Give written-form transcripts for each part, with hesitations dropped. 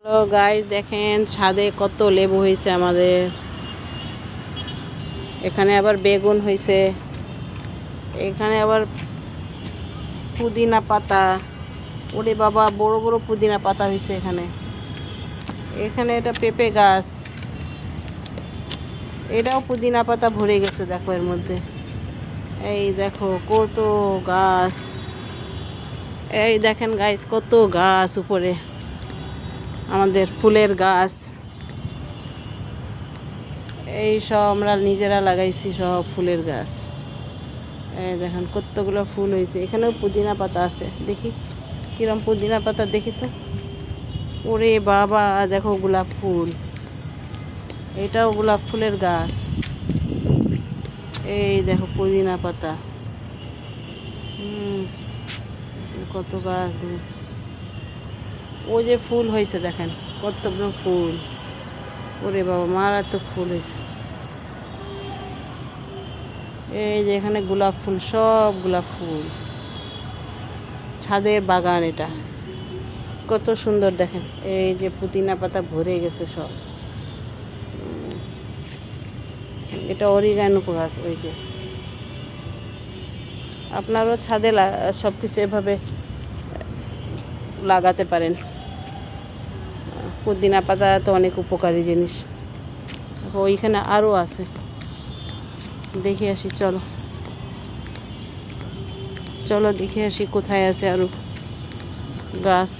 Hello guys, দেখেন ছাদে কত লেবু হয়েছে আমাদের। এখানে আবার বেগুন হয়েছে, এখানে আবার পুদিনা পাতা। ওরে বাবা, বড় বড় পুদিনা পাতা হয়েছে এখানে। এখানে এটা পেঁপে গাছ, এটাও পুদিনা পাতা ভরে গেছে। দেখো এর মধ্যে, এই দেখো কত গাছ। এই দেখেন গাইস, কত গাছ উপরে, আমাদের ফুলের গাছ। এই সব আমরা নিজেরা লাগাইছি, সব ফুলের গাছ। এই দেখেন কতগুলো ফুল হয়েছে। এখানেও পুদিনা পাতা আছে, দেখি কিরম পুদিনা পাতা, দেখি তো। ওরে বাবা, দেখো গোলাপ ফুল, এটাও গোলাপ ফুলের গাছ। এই দেখো পুদিনা পাতা, কত গাছ। ও যে ফুল হয়েছে, দেখেন কতগুলো ফুল। ওরে বাবা, মারাত্মক ফুল হয়েছে। এই যে এখানে গোলাপ ফুল, সব গোলাপ ফুল। ছাদের বাগান এটা, কত সুন্দর দেখেন। এই যে পুদিনা পাতা ভরে গেছে সব। এটা অরিগানো গাছ। ওই যে আপনারাও ছাদে সব কিছু এভাবে লাগাতে পারেন। পুদিনা পাতা তো অনেক উপকারী জিনিস। ওইখানে আরও আছে, দেখে আসি। চলো চলো দেখে আসি কোথায় আছে আরও গাছ।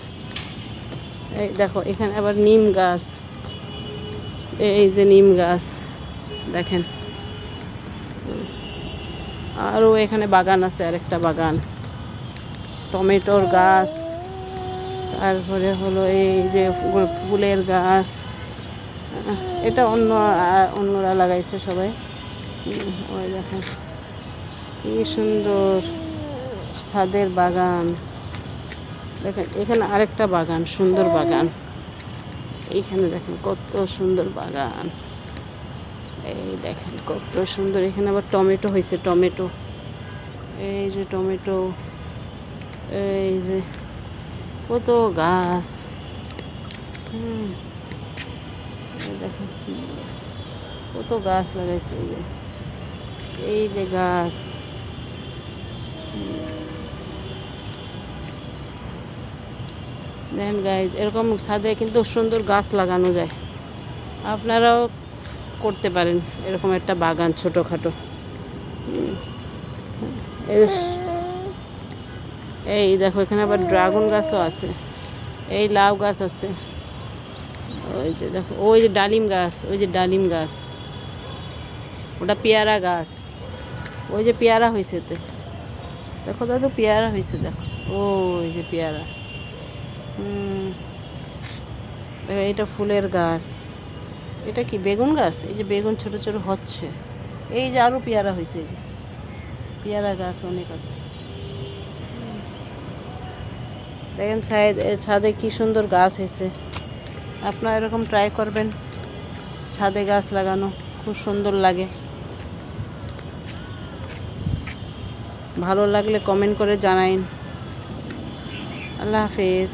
এই দেখো এখানে আবার নিম গাছ। এই যে নিম গাছ, দেখেন। আরও এখানে বাগান আছে, আরেকটা বাগান। টমেটোর গাছ, তারপরে হলো এই যে ফুলের গাছ। এটা অন্যরা লাগাইছে সবাই। ওই দেখেন কি সুন্দর ছাদের বাগান। দেখেন এখানে আরেকটা বাগান, সুন্দর বাগান। এইখানে দেখেন কত সুন্দর বাগান। এই দেখেন কত সুন্দর। এখানে আবার টমেটো হয়েছে, টমেটো। এই যে টমেটো, এই যে কত গাছ। দেখেন কত গাছ লাগাইছে। এই যে গাছ। দেখেন গাইজ, এরকম ছাদে কিন্তু সুন্দর গাছ লাগানো যায়। আপনারাও করতে পারেন এরকম একটা বাগান, ছোটোখাটো। এই দেখো এখানে আবার ড্রাগন গাছও আছে, এই লাউ গাছ আছে। ওই যে দেখো, ওই যে ডালিম গাছ, ওই যে ডালিম গাছ, ওটা পেয়ারা গাছ। ওই যে পেয়ারা হয়েছে, দেখো দাদু, পেয়ারা হয়েছে। দেখো ওই যে পেয়ারা। দেখো এটা ফুলের গাছ। এটা কি বেগুন গাছ? এই যে বেগুন ছোট ছোট হচ্ছে। এই যে আরও পেয়ারা হয়েছে, এই যে পেয়ারা গাছ অনেক আছে। দেখেন ছাদে কি সুন্দর গাছ হয়েছে। আপনারা এরকম ট্রাই করবেন, ছাদে গাছ লাগানো খুব সুন্দর লাগে। ভালো লাগলে কমেন্ট করে জানাইন। আল্লাহ হাফেজ।